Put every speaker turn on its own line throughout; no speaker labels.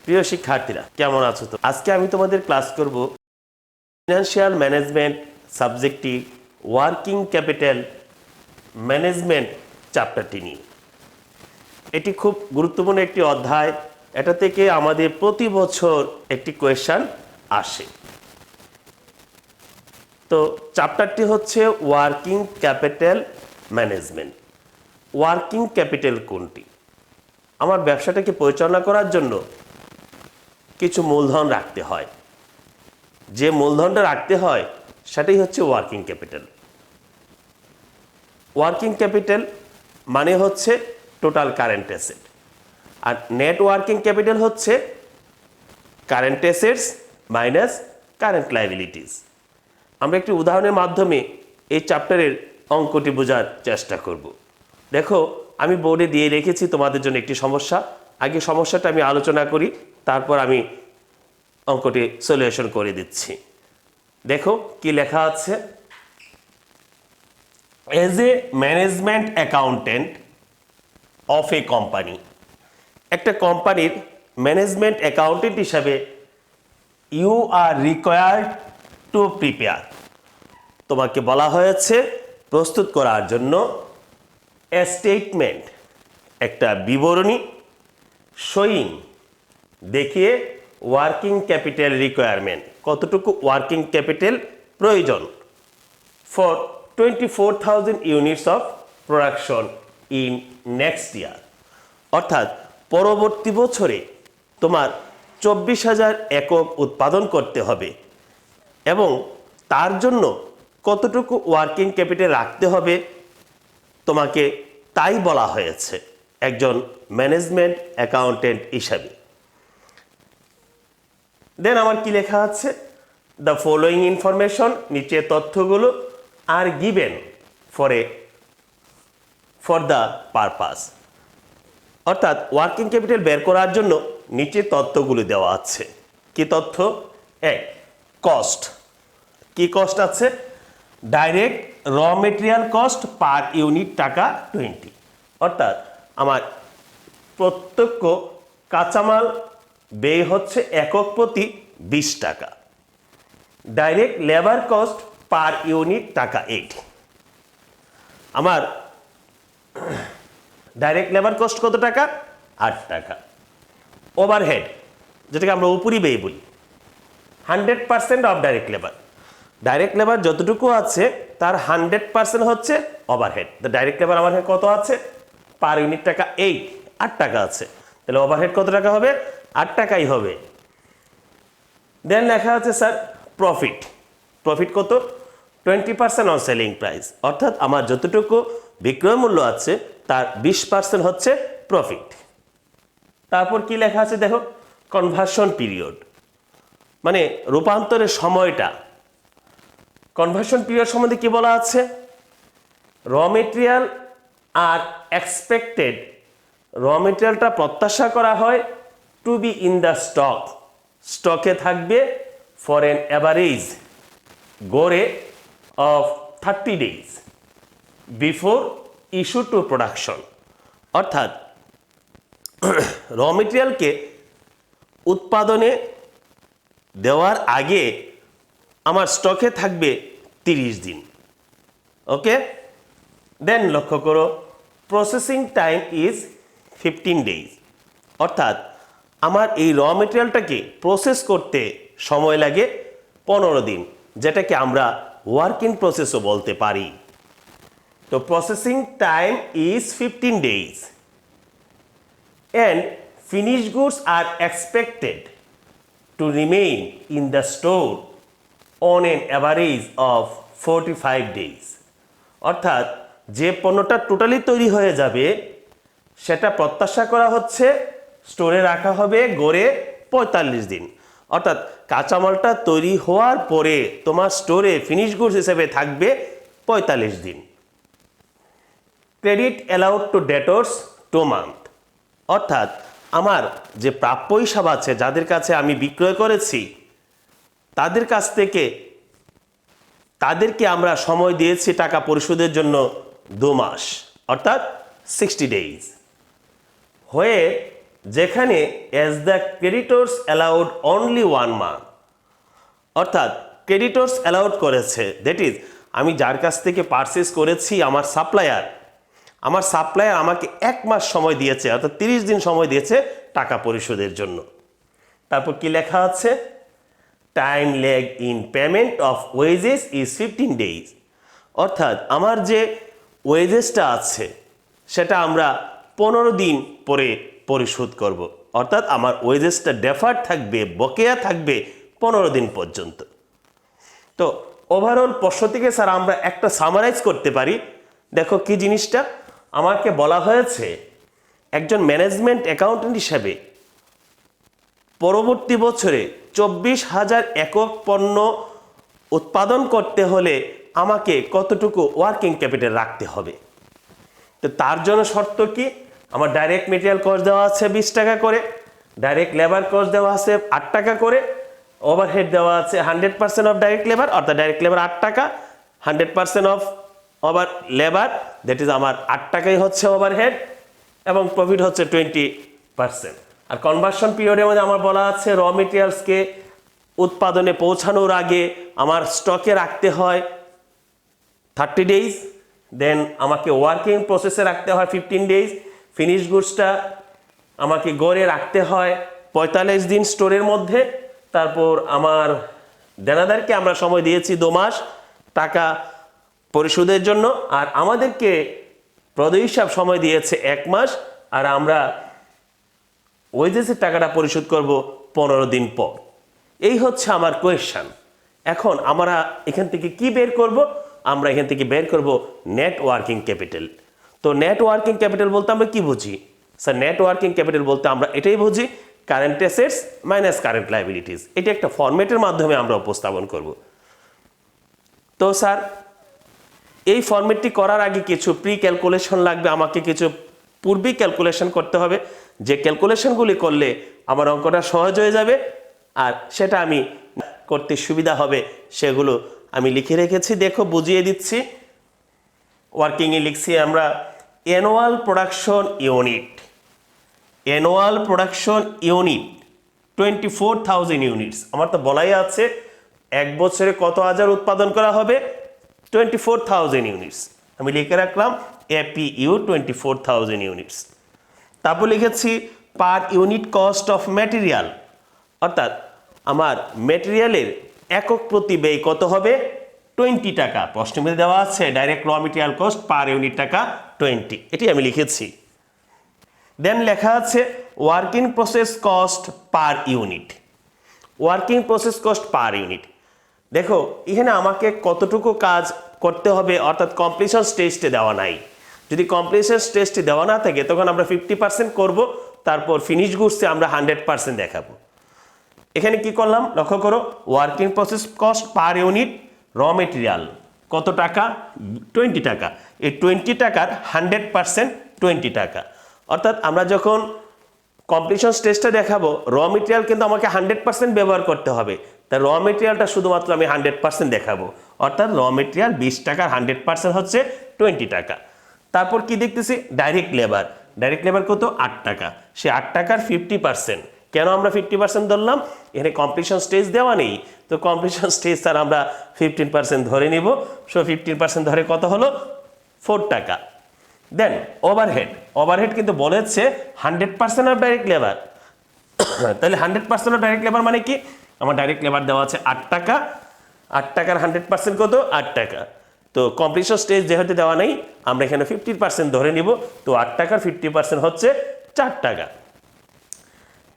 প্রিয় শিক্ষার্থীরা কেমন আছো? তো আজকে আমি তোমাদের ক্লাস করব financial management subjective working capital management চ্যাপ্টারটি নিয়ে। এটি খুব গুরুত্বপূর্ণ একটি অধ্যায়। এটা থেকে আমাদের প্রতি বছর একটি কোয়েশ্চন আসে। তো চ্যাপ্টারটি হচ্ছে working capital management. Working capital কোনটি? আমার ব্যবসাটাকে পরিচালনা করার জন্য কিছু মূলধন রাখতে হয়। যে মূলধনটা রাখতে হয় সেটাই হচ্ছে ওয়ার্কিং ক্যাপিটাল। ওয়ার্কিং ক্যাপিটাল মানে হচ্ছে টোটাল কারেন্ট অ্যাসেট, আর নেট ওয়ার্কিং ক্যাপিটাল হচ্ছে current assets minus current liabilities. আমরা একটি উদাহরণের মাধ্যমে এই চ্যাপ্টারের অঙ্কটি বোঝার চেষ্টা করব। দেখো, আমি বোর্ডে দিয়ে রেখেছি তোমাদের জন্য একটি সমস্যা। আগে সমস্যাটা আমি আলোচনা করি, তারপর আমি অঙ্কটি সলিউশন করে দিচ্ছি। দেখো কি লেখা আছে। As a management accountant of a company, একটা কোম্পানির ম্যানেজমেন্ট অ্যাকাউন্টেন্ট হিসাবে you are required to prepare, তোমাকে বলা হয়েছে প্রস্তুত করার জন্য এ স্টেটমেন্ট, একটা বিবরণী শোয়িং, দেখিয়ে ওয়ার্কিং ক্যাপিটাল রিকোয়ারমেন্ট, কতটুকু ওয়ার্কিং ক্যাপিটাল প্রয়োজন for 24,000 units of production in next year, অর্থাৎ পরবর্তী বছরে তোমার 24,000 একক উৎপাদন করতে হবে এবং তার জন্য কতটুকু ওয়ার্কিং ক্যাপিটাল রাখতে হবে তোমাকে তাই বলা হয়েছে একজন ম্যানেজমেন্ট অ্যাকাউন্টেন্ট হিসাবে। দেন আমার কি লেখা আছে, দ্য ফলোয়িং ইনফরমেশন, নিচে তথ্যগুলো are given for the purpose, অর্থাৎ ওয়ার্কিং ক্যাপিটাল বের করার জন্য নিচে তথ্যগুলো দেওয়া আছে। কি তথ্য? এক, কস্ট। কি কস্ট আছে? ডাইরেক্ট র মেটেরিয়াল কস্ট পার ইউনিট টাকা 20, অর্থাৎ আমার প্রত্যক্ষ কাঁচামাল ব্যয় হচ্ছে একক প্রতি 20 টাকা। Direct labour cost per unit টাকা 8। আমার ডাইরেক্ট লেবার কস্ট কত টাকা? 8 টাকা। ওভারহেড, যেটাকে আমরা উপরি ব্যয় বলি, 100% of direct labour. Direct labour যতটুকু আছে তার 100% হচ্ছে ওভারহেড। ডাইরেক্ট লেবার ওভারহেড কত আছে? পার ইউনিট টাকা 8 টাকা আছে, তাহলে ওভারহেড কত টাকা হবে? 8 টাকাই হবে। দেন লেখা আছে স্যার প্রফিট। প্রফিট কত? 20% অন সেলিং প্রাইস, অর্থাৎ আমার যতটুকু বিক্রয় মূল্য আছে তার 20% হচ্ছে প্রফিট। তারপর কি লেখা আছে দেখো, কনভার্সন পিরিয়ড, মানে রূপান্তরের সময়টা। কনভার্সন পিরিয়ড সম্বন্ধে কি বলা আছে? র মেটেরিয়াল আর এক্সপেক্টেড, র মেটেরিয়ালটা প্রত্যাশা করা হয় to be in the stock, স্টকে থাকবে ফর এন অ্যাভারেজ গড়ে of 30 days before issue to production, অর্থাৎ র মেটেরিয়ালকে উৎপাদনে দেওয়ার আগে আমার স্টকে থাকবে 30 দিন। ওকে, দেন লক্ষ্য করো প্রসেসিং টাইম ইজ 15 days, অর্থাৎ আমার এই র মেটেরিয়ালটাকে প্রসেস করতে সময় লাগে 15 দিন, যেটাকে আমরা ওয়ার্ক ইন প্রসেসও বলতে পারি। তো processing time is 15 days and finished goods are expected to remain in the store on an average of 45 days, অর্থাৎ যে পণ্যটা টোটালি তৈরি হয়ে যাবে সেটা প্রত্যাশা করা হচ্ছে স্টোরে রাখা হবে গড়ে 45 দিন, অর্থাৎ কাঁচামালটা তৈরি হওয়ার পরে তোমার স্টোরে ফিনিশ গুডস হিসেবে থাকবে 45 দিন। Credit allowed to debtors 2 months, অর্থাৎ আমার যে প্রাপ্য হিসাব আছে যাদের কাছে আমি বিক্রয় করেছি তাদের কাছ থেকে তাদেরকে আমরা সময় দিয়েছি টাকা পরিশোধের জন্য 2 মাস, অর্থাৎ 60 days, where যেখানে as the creditors allowed only 1 month, অর্থাৎ ক্রেডিটর্স অ্যালাউড করেছে, দ্যাট ইজ আমি যার কাছ থেকে পারচেস করেছি আমার সাপ্লায়ার আমাকে 1 মাস সময় দিয়েছে, অর্থাৎ 30 দিন সময় দিয়েছে টাকা পরিশোধের জন্য। তারপর কি লেখা আছে, time lag in payment of wages is 15 days, অর্থাৎ আমার যে ওয়েজেসটা আছে সেটা আমরা 15 দিন পরে পরিশোধ করব, অর্থাৎ আমার ওয়েজেসটা ডেফার্ড থাকবে, বকেয়া থাকবে 15 দিন পর্যন্ত। তো ওভারঅল প্রশ্ন থেকে স্যার আমরা একটা সামারাইজ করতে পারি। দেখো কি জিনিসটা আমাকে বলা হয়েছে, একজন ম্যানেজমেন্ট অ্যাকাউন্টেন্ট হিসেবে পরবর্তী বছরে 24,000 একক পণ্য উৎপাদন করতে হলে আমাকে কতটুকু ওয়ার্কিং ক্যাপিটাল রাখতে হবে। তো তার জন্য শর্ত কি, আমার ডাইরেক্ট মেটেরিয়াল কস্ট দেওয়া আছে 20 টাকা করে, ডাইরেক্ট লেবার কস্ট দেওয়া আছে 8 টাকা করে, ওভারহেড দেওয়া আছে 100% অফ ডাইরেক্ট লেবার, অর্থাৎ ডাইরেক্ট লেবার 8 টাকা, 100% of over labour, that is আমার 8 টাকাই হচ্ছে ওভারহেড, এবং প্রফিট হচ্ছে 20%। আর কনভার্সন পিরিয়ডের মধ্যে আমার বলা আছে র মেটেরিয়ালসকে উৎপাদনে পৌঁছানোর আগে আমার স্টকে রাখতে হয় 30 ডেজ, দেন আমাকে ওয়ার্কিং প্রসেসে রাখতে হয় 15 ডেজ, ফিনিশ গুডসটা আমাকে গড়ে রাখতে হয় 45 দিন স্টোরের মধ্যে। তারপর আমার দেনাদারকে আমরা সময় দিয়েছি 2 মাস টাকা পরিশোধের জন্য, আর আমাদেরকে প্রদেয় হিসাব সময় দিয়েছে 1 মাস, আর আমরা ওয়েজেসের টাকাটা পরিশোধ করব 15 দিন পর। এই হচ্ছে আমার কোয়েশ্চন। এখন আমরা এখান থেকে কি বের করব, আমরা এখান থেকে বের করব নেট ওয়ার্কিং ক্যাপিটাল। তো নেট ওয়ার্কিং ক্যাপিটাল বলতে আমরা কি বুঝি স্যার? নেট ওয়ার্কিং ক্যাপিটাল বলতে আমরা এটাই বুঝি current assets minus current liabilities. এটা একটা ফরম্যাটের মাধ্যমে আমরা উপস্থাপন করব। তো স্যার এই ফরম্যাটটি করার আগে কিছু প্রি ক্যালকুলেশন লাগবে, আমাকে কিছু পূর্বেই ক্যালকুলেশন করতে হবে, যে ক্যালকুলেশনগুলি করলে আমার অঙ্কটা সহজ হয়ে যাবে, আর সেটা আমি করতে সুবিধা হবে, সেগুলো আমি লিখে রেখেছি। দেখো বুঝিয়ে দিচ্ছি। ওয়ার্কিংয়ে লিখছি আমরা অ্যানুয়াল প্রোডাকশন ইউনিট, 24,000 ইউনিটস। আমার তো বলাই আছে 1 বছরে কত হাজার উৎপাদন করা হবে, 24,000 ইউনিটস। আমি লিখে রাখলাম APU 24,000 ইউনিটস। তারপর লিখেছি পার ইউনিট কস্ট অফ ম্যাটেরিয়াল, অর্থাৎ আমার ম্যাটেরিয়ালের একক প্রতি ব্যয় কত হবে, 20 টাকা। প্রশ্নের মধ্যে দেওয়া আছে ডাইরেক্ট র মেটেরিয়াল কস্ট পার ইউনিট টাকা 20, এটি আমি লিখেছি। দেন লেখা আছে working process cost per unit, working process cost per unit. দেখো এখানে আমাকে কতটুকু কাজ করতে হবে, অর্থাৎ কমপ্লিশন স্টেজটি দেওয়া নাই। যদি কমপ্লিশন স্টেজটি দেওয়া না থাকে তখন আমরা 50% করব, তারপর ফিনিশ গুডসে আমরা 100% দেখাবো। এখানে কি করলাম লক্ষ্য করো, working process cost per unit র মেটেরিয়াল কত টাকা, 20 টাকা। এই 20 টাকার 100% 20 টাকা, অর্থাৎ আমরা যখন কমপ্লিশন স্টেজটা দেখাবো র মেটেরিয়াল কিন্তু আমাকে 100% ব্যবহার করতে হবে, তাই র মেটেরিয়ালটা শুধুমাত্র আমি 100% দেখাবো, অর্থাৎ র মেটেরিয়াল 20 টাকার 100% হচ্ছে 20 টাকা। তারপর কি দেখতেছি ডাইরেক্ট লেবার, ডাইরেক্ট লেবার কত 8 টাকা, সে 8 টাকার 50%। কেন আমরা 50% ধরলাম, এখানে কমপ্লিশন স্টেজ দেওয়া নেই, তো কমপ্লিশন স্টেজ স্যার আমরা 15% ধরে নিব। সো 15% ধরে কত হলো 4 টাকা। দেন ওভারহেড, ওভারহেড কিন্তু বলেছে 100% অফ ডাইরেক্ট লেবার, তাহলে 100% অফ ডাইরেক্ট লেবার মানে কি, আমার ডাইরেক্ট লেবার দেওয়া আছে 8 টাকা, 8 টাকার 100% কত 8 টাকা। তো কমপ্লিশন স্টেজ যেহেতু দেওয়া নেই আমরা এখানে 50% ধরে নিব, তো 8 টাকার 50% হচ্ছে 4 টাকা।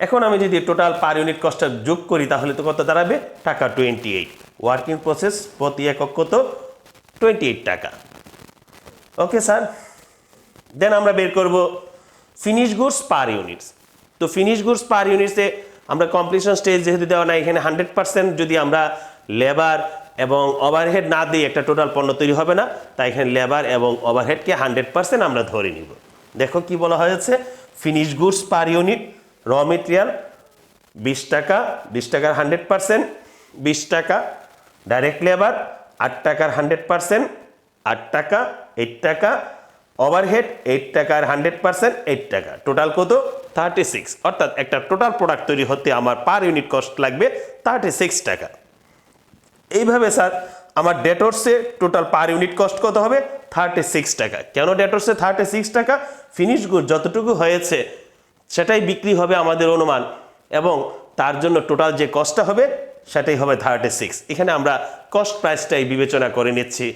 এখন আমি যদি টোটাল পার ইউনিট কস্টটা যোগ করি তাহলে তো কত দাঁড়াবে, টাকা 28। ওয়ার্কিং প্রসেস প্রতি একক কত 28 টাকা। Okay sir. দেন আমরা বের করব ফিনিশ গুডস পার ইউনিটস। তো ফিনিশ গুডস পার ইউনিটসে আমরা কমপ্লিশন স্টেজ যেহেতু দেওয়া নাই, এখানে 100% যদি আমরা লেবার এবং ওভারহেড না দিই একটা টোটাল পণ্য তৈরি হবে না, তাই এখানে লেবার এবং ওভারহেডকে 100% আমরা ধরে নিব। দেখো কি বলা হয়েছে, ফিনিশ গুডস পার ইউনিট র মেটেরিয়াল 20 টাকা, 20 টাকার 100% 20 টাকা, ডাইরেক্ট লেবার 8 টাকার 100% 8 টাকা 8 টাকা, ওভারহেড 8 টাকা আর 100% 8 টাকা, টোটাল কত 36। অর্থাৎ একটা টোটাল প্রোডাক্ট তৈরি হতে আমার পার ইউনিট কস্ট লাগবে 36 টাকা। এইভাবে স্যার আমার ডেটর্সে টোটাল পার ইউনিট কস্ট কত হবে 36 টাকা। কেন ডেটর্সে 36 টাকা? ফিনিশ গুড যতটুকু হয়েছে সেটাই বিক্রি হবে আমাদের অনুমান, এবং তার জন্য টোটাল যে কস্টটা হবে সেটাই হবে 36। এখানে আমরা কস্ট প্রাইসটাই বিবেচনা করে নিচ্ছি।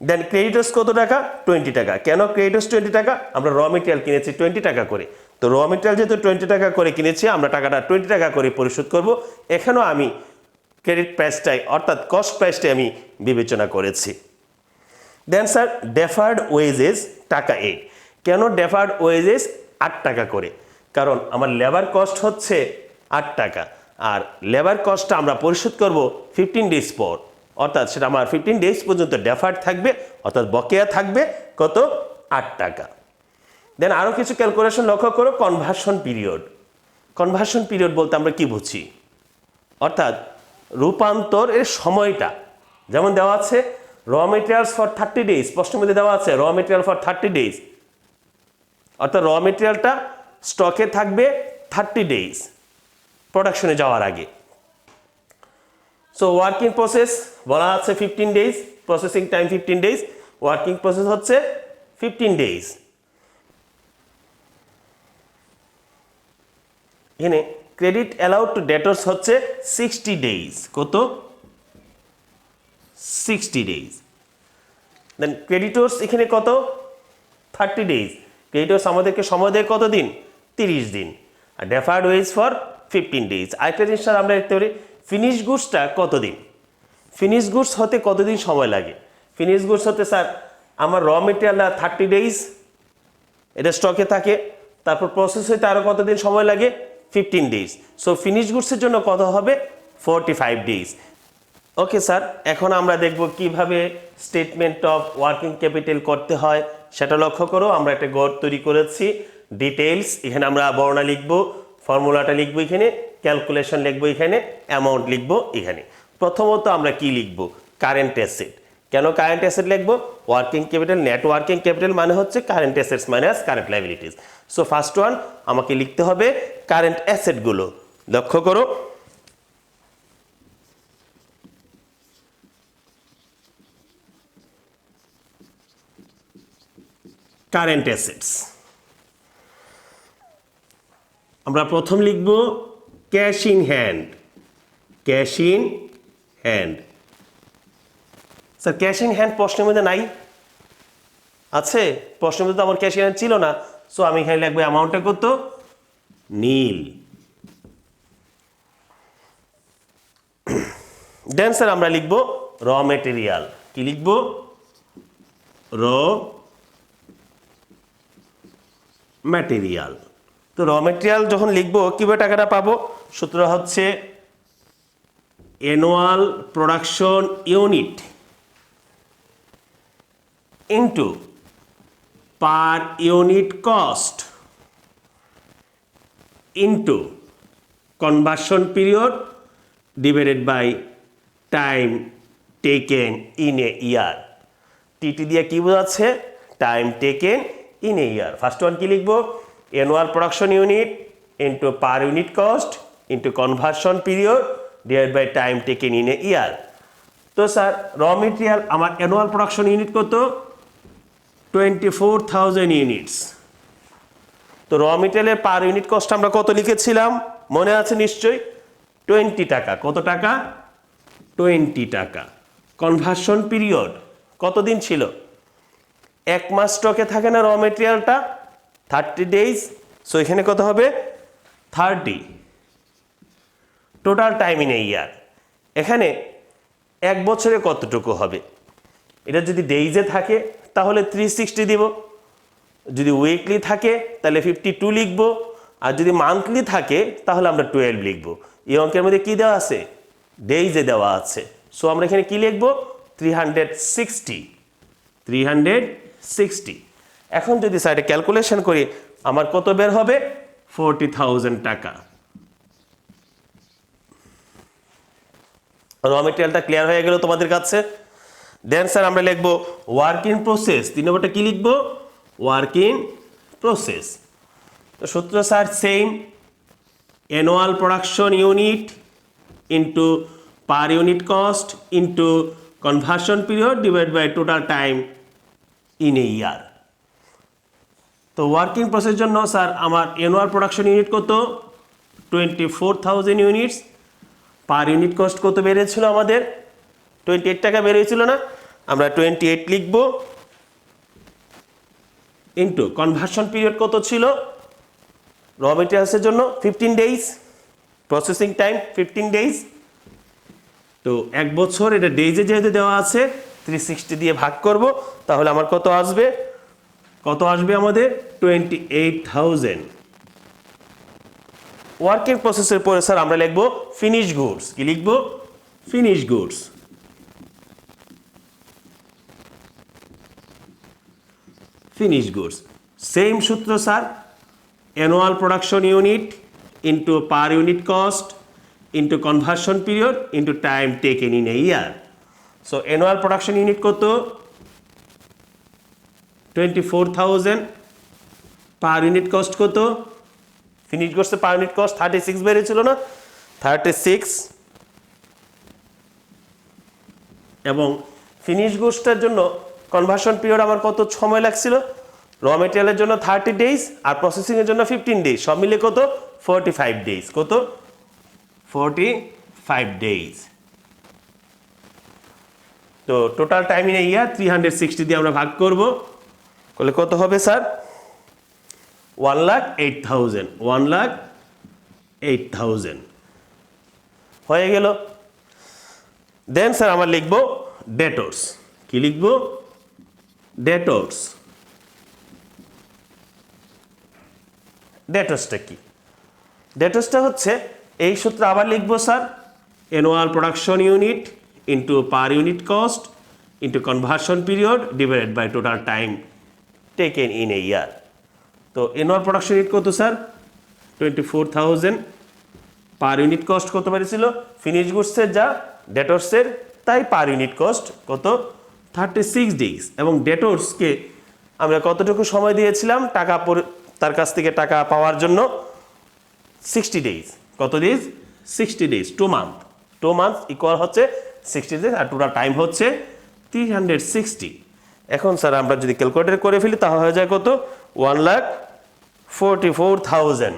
দেন ক্রেডিটর্স কত টাকা 20 টাকা। কেন ক্রেডিটর্স 20 টাকা? আমরা র মেটেরিয়াল কিনেছি 20 টাকা করে, তো র মেটেরিয়াল যেহেতু 20 টাকা করে কিনেছি আমরা টাকাটা 20 টাকা করে পরিশোধ করব। এখানেও আমি ক্রেডিট প্রাইসটাই অর্থাৎ কস্ট প্রাইসটাই আমি বিবেচনা করেছি। দেন স্যার ডেফার্ড ওয়েজেস টাকা 8। কেন ডেফার্ড ওয়েজেস 8 টাকা করে? কারণ আমার লেবার কস্ট হচ্ছে 8 টাকা, আর লেবার কস্টটা আমরা পরিশোধ করব 15 ডেজ পর, অর্থাৎ সেটা আমার 15 ডেজ পর্যন্ত ডেফার্ড থাকবে, অর্থাৎ বকেয়া থাকবে কত 8 টাকা। দেন আরও কিছু ক্যালকুলেশন লক্ষ্য করো। Conversion period. কনভার্সন পিরিয়ড বলতে আমরা কি বুঝি? অর্থাৎ রূপান্তরের সময়টা। যেমন দেওয়া আছে র মেটেরিয়ালস ফর 30 ডেজ, প্রশ্নের মধ্যে দেওয়া আছে র মেটেরিয়াল ফর 30 ডেজ, অর্থাৎ র মেটেরিয়ালটা স্টকে থাকবে 30 ডেজ প্রোডাকশনে যাওয়ার আগে। সো ওয়ার্কিং প্রসেস বলা আছে 15 days, processing time 15 days, working process হচ্ছে 15 ডেজ। এখানে ক্রেডিট অ্যালাউড টু ডেটর্স হচ্ছে 60 ডেজ। কত 60 ডেজ। দেন ক্রেডিটর্স এখানে কত 30 ডেজ। ক্রেডিটর্স আমাদেরকে সময় দেয় কত দিন 30 দিন। আর ডেফার্ড ওয়েজ ফর 15 ডেজ। আরেকটা জিনিস স্যার আমরা দেখতে পারি ফিনিশ গুডসটা কতদিন। ফিনিশ গুডস হতে কতদিন সময় লাগে? ফিনিশ গুডস হতে স্যার আমার র মেটেরিয়ালটা 30 ডেজ এটা স্টকে থাকে, তারপর প্রসেস হইতে আরও কতদিন সময় লাগে 15 ডেজ। সো ফিনিশ গুডসের জন্য কত হবে 45 ডেজ। ওকে স্যার, এখন আমরা দেখব কিভাবে স্টেটমেন্ট অফ ওয়ার্কিং ক্যাপিটাল করতে হয় সেটা লক্ষ্য করো। আমরা একটা গড় তৈরি করেছি ডিটেইলস, এখানে আমরা বর্ণনা লিখব, ফর্মুলাটা লিখব এখানে, ক্যালকুলেশন লিখব এখানে, অ্যামাউন্ট লিখব এখানে। প্রথমত আমরা কি লিখব কারেন্ট অ্যাসেট। কেন কারেন্ট অ্যাসেট লিখব? Working capital net working capital মানে হচ্ছে current assets minus current liabilities. So first one আমাকে লিখতে হবে কারেন্ট অ্যাসেটগুলো। লক্ষ্য করো কারেন্ট অ্যাসেটস। আমরা প্রথম লিখব cash in hand. Cash in hand. Sir cash in hand প্রশ্নের মধ্যে নাই? আছে, প্রশ্নের মধ্যে তো আমার ক্যাশ ইন হ্যান্ড ছিল না। সো আমি এখানে লিখবো অ্যামাউন্টটা কত নীল। দেন স্যার আমরা লিখব র মেটেরিয়াল। কি লিখব? র ম্যাটেরিয়াল। তো র মেটেরিয়াল যখন লিখবো কীভাবে টাকাটা পাবো? সূত্র হচ্ছে annual production unit into per unit cost into conversion period divided by time taken in a year. TT দিয়ে কি বোঝাচ্ছে? Time taken in a year. First one কি লিখবো? Annual production unit into per unit cost into conversion period divide by time taken in a year. তো sir র material আমার annual production unit কত 24,000 units. তো র মেটেরিয়ালের পার ইউনিট কস্ট আমরা কত লিখেছিলাম মনে আছে নিশ্চয়ই? 20 টাকা। কত টাকা? 20 টাকা। কনভার্সন পিরিয়ড কতদিন ছিল? 1 মাস স্টকে থাকে না র মেটেরিয়ালটা 30 ডেজ। সো এখানে কত হবে 30। টোটাল টাইম ইন এ ইয়ার। এখানে 1 বছরে কতটুকু হবে? এটা যদি ডেইজে থাকে তাহলে 360 দিব, যদি উইকলি থাকে তাহলে 52 লিখব, আর যদি মান্থলি থাকে তাহলে আমরা 12 লিখব। এই অঙ্কের মধ্যে কি দেওয়া আছে? ডেইজে দেওয়া আছে। সো আমরা এখানে কি লিখব 360। 360। এখন যদি সাইডে ক্যালকুলেশন করি আমার কত বের হবে 40,000 টাকা। র মেটেরিয়ালটা ক্লিয়ার হয়ে গেল তোমাদের কাছে? দেন স্যার আমরা লিখবো ওয়ার্ক ইন প্রসেস, 3 নম্বরটা কি লিখবো? Work in process. তো সূত্র sir same, annual production unit into per unit cost into conversion period divide by total time in a year. তো ওয়ার্কিং প্রসেস জন্য স্যার আমার অ্যানুয়াল প্রোডাকশন ইউনিট কত? 24,000 units. পার unit cost কত বেড়েছিল আমাদের? 28 টাকা বেড়েছিল না? আমরা 28 লিখব ইন্টু কনভার্সন পিরিয়ড কত ছিল র মেটেরিয়ালসের জন্য? 15 ডেজ। Processing time 15 days. তো 1 বছর, এটা ডেজে যেহেতু দেওয়া আছে 360 দিয়ে ভাগ করব, তাহলে আমার কত আসবে? কত আসবে আমাদের? 28,000। ওয়ার্কিং প্রসেসের পরে স্যার আমরা লিখব ফিনিশ গুডস। কি লিখব? Finish goods. Finish goods same সূত্র sir, annual production unit into per unit cost into conversion period into time taken in a year. So annual production unit কত? 24,000। পার ইউনিট কস্ট কত? Finish গুডসে per unit cost 36 বেড়েছিল না? 36। এবং finish গুডসটার জন্য conversion period আমার কত সময় লাগছিল? র মেটেরিয়ালের জন্য 30 ডেজ আর প্রসেসিংয়ের জন্য 15 ডেজ, সব মিলে কত? 45 ডেজ। কত? 45 ডেজ। তো টোটাল টাইম ইন এ ইয়ার 360 দিয়ে আমরা ভাগ করব, করলে কত হবে স্যার? 1,08,000। 1,08,000 হয়ে গেল। দেন স্যার আমরা লিখব ডেটর্স। কি লিখব? ডেটর্স। ডেটর্সটা কি? ডেটর্সটা হচ্ছে এই সূত্র আবার লিখব sir, annual production unit into per unit cost into conversion period divided by total time taken in a year. তো অ্যানুয়াল প্রোডাকশন ইউনিট কত স্যার? 24,000। পার ইউনিট কস্ট কত বেড়েছিল? ফিনিশ গুডসের যা ডেটর্সের তাই পার ইউনিট কস্ট কত? 36 ডেজ। এবং ডেটর্সকে আমরা কতটুকু সময় দিয়েছিলাম টাকা তার কাছ থেকে টাকা পাওয়ার জন্য? 60 ডেজ। কত days? 60 days. 2 month. 2 month equal হচ্ছে 60 ডেজ, আর টোটাল টাইম হচ্ছে 360। এখন স্যার আমরা যদি ক্যালকুলেটর করে ফেলি তাহলে হয়ে যায় কত? 1,44,000।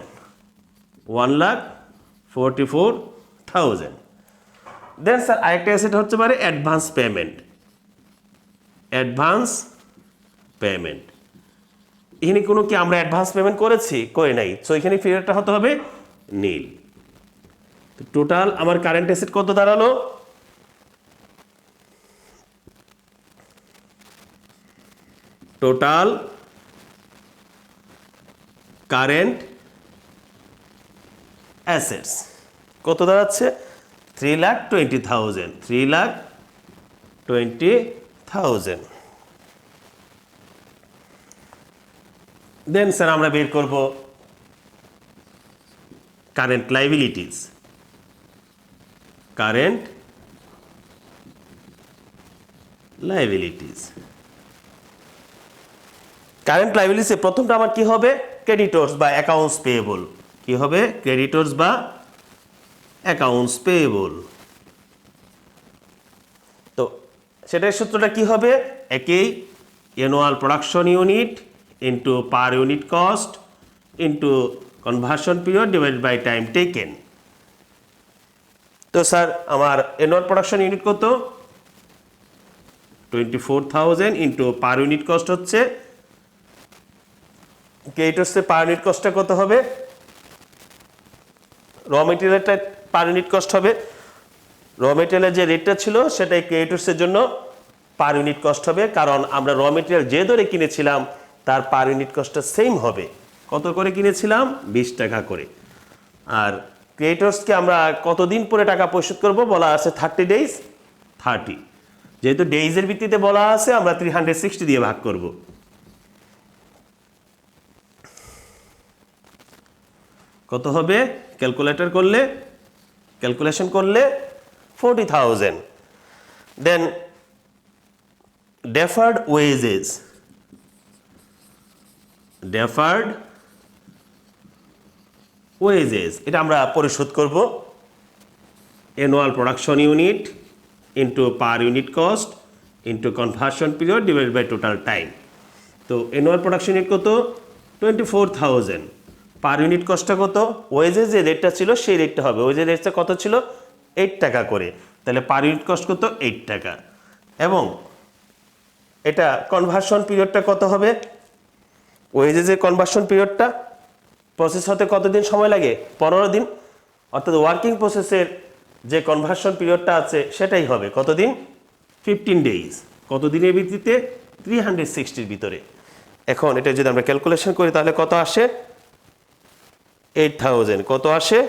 1,44,000। দেন স্যার আরেকটা অ্যাসেট হচ্ছে পারে অ্যাডভান্স পেমেন্ট। অ্যাডভান্স পেমেন্ট, এখানে কোনো কি আমরা অ্যাডভান্স পেমেন্ট করেছি? করে নাই। সো এখানে ফিগারটা হতে হবে নীল। তো টোটাল আমার কারেন্ট অ্যাসেট কত দাঁড়ালো? টোটাল কারেন্ট অ্যাসেটস কত দাঁড়াচ্ছে? 3,20,000। 3,20,000। দেন স্যার আমরা বের করব current liabilities. Current liabilities. Current লাইবিলিটিসে প্রথমটা আমার কি হবে? ক্রেডিটর্স বা অ্যাকাউন্টস পেয়েবল। কি হবে? ক্রেডিটর্স বা অ্যাকাউন্টস পেয়েবল। তো সেটার সূত্রটা কি হবে? একই, annual production unit into per unit cost into conversion period divided by time taken. তো স্যার আমার অ্যানুয়াল প্রোডাকশন ইউনিট কত? 24,000 ইন্টু পার ইউনিট কস্ট হচ্ছে, ক্রেডিটর্সের পার ইউনিট কস্টটা কত হবে? র মেটেরিয়ালটা পার ইউনিট কস্ট হবে। র মেটেরিয়ালের যে রেটটা ছিল সেটাই ক্রেডিটর্সের জন্য পার ইউনিট কস্ট হবে, কারণ আমরা র মেটেরিয়াল যে দরে কিনেছিলাম তার পার ইউনিট কস্টটা সেম হবে। কত করে কিনেছিলাম? 20 টাকা করে। আর ক্রেডিটর্সকে আমরা কতদিন পরে টাকা পরিশোধ করব বলা আছে? 30 ডেজ। 30, যেহেতু ডেইজের ভিত্তিতে বলা আছে আমরা 360 দিয়ে ভাগ করব। কত হবে? ক্যালকুলেশন করলে 40,000। Then deferred wages, deferred wages এটা আমরা পরিশোধ করব annual production unit into per unit cost into conversion period divide by total time. তো অ্যানুয়াল প্রোডাকশন ইউনিট কত 24,000, পার ইউনিট কস্টটা কত, ওয়েজেস যে রেটটা ছিল সেই রেটটা হবে, ওয়েজের রেটটা কত ছিল 8 টাকা করে, তাহলে পার ইউনিট কস্ট কত 8 টাকা। এবং এটা কনভার্সন পিরিয়ডটা কত হবে, ওয়েজেসের কনভার্সন পিরিয়ডটা প্রসেস হতে কতদিন সময় লাগে 15 দিন, অর্থাৎ ওয়ার্কিং প্রসেসের যে কনভার্সন পিরিয়ডটা আছে সেটাই হবে কতদিন 15 ডেজ, কতদিনের ভিত্তিতে 360-র ভিতরে। এখন এটা যদি আমরা ক্যালকুলেশন করি তাহলে কত আসে 8,000, কত আসে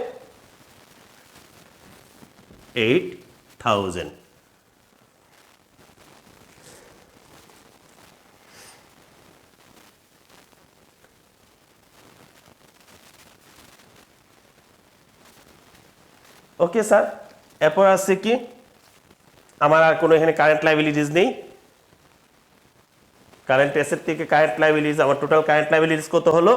8,000। ওকে স্যার, এরপর আছে কি আমার আর কোনো এখানে কারেন্ট লাইবিলিটিস নেই, কারেন্ট অ্যাসেট থেকে কারেন্ট লাইবিলিটিস, আমার টোটাল কারেন্ট লাইবিলিটিস কত হলো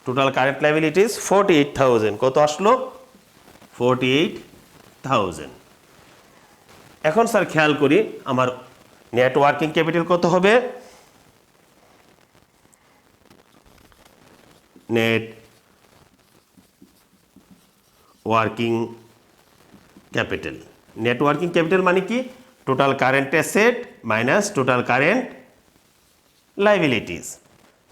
টোটাল কারেন্ট লাইবিলিটিস 48,000, কত আসলো 48,000। এখন স্যার খেয়াল করি আমার নেট ওয়ার্কিং ক্যাপিটাল কত হবে, net working capital, net working capital মানে কি total current asset minus total current liabilities.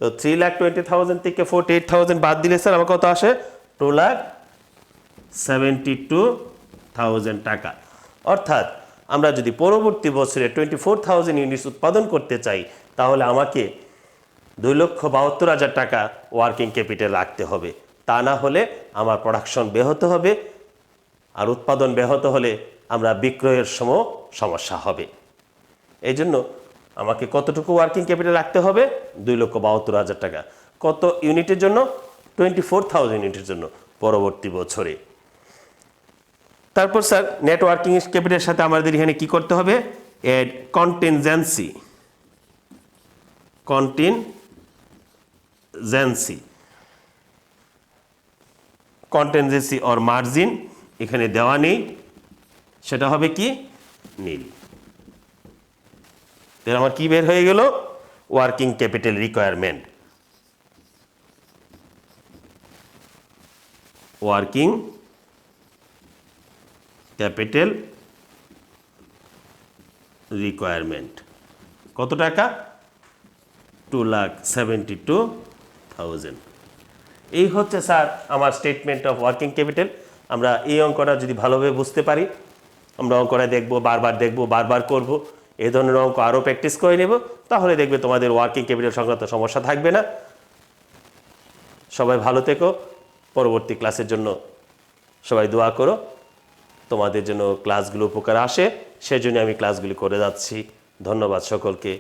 তো 3,20,000 থেকে 48,000 বাদ দিলে স্যার আমার কত আসে 2,72,000 টাকা। অর্থাৎ আমরা যদি পরবর্তী বছরে 24,000 ইউনিটস উৎপাদন করতে চাই তাহলে আমাকে 2,72,000 টাকা ওয়ার্কিং ক্যাপিটাল রাখতে হবে, তা না হলে আমার প্রোডাকশন ব্যাহত হবে, আর উৎপাদন ব্যাহত হলে আমরা বিক্রয়ের সময় সমস্যা হবে। এই জন্য আমাকে কতটুকু ওয়ার্কিং ক্যাপিটাল রাখতে হবে 2,72,000 টাকা, কত ইউনিটের জন্য 24,000 ইউনিটের জন্য পরবর্তী বছরে। তারপর স্যার নেট ওয়ার্কিং ক্যাপিটালের সাথে আমাদের এখানে কি করতে হবে, add contingency, contingency or margin এখানে দেওয়া নেই, সেটা হবে কি নীল। তাহলে আমার কি বের হয়ে গেল working capital requirement, working capital requirement কত টাকা 2,72,000। এই হচ্ছে স্যার আমার স্টেটমেন্ট অফ ওয়ার্কিং ক্যাপিটাল। আমরা এই অঙ্কটা যদি ভালোভাবে বুঝতে পারি, আমরা অঙ্কটা দেখব, বারবার দেখব, বারবার করব, এই ধরনের অঙ্ক আরও প্র্যাকটিস করে নেব, তাহলে দেখবে তোমাদের ওয়ার্কিং ক্যাপিটাল সংক্রান্ত সমস্যা থাকবে না। সবাই ভালো থেকো, পরবর্তী ক্লাসের জন্য সবাই দোয়া করো, তোমাদের জন্য ক্লাসগুলো উপকার আসে সেজন্য আমি ক্লাসগুলি করে যাচ্ছি। ধন্যবাদ সকলকে।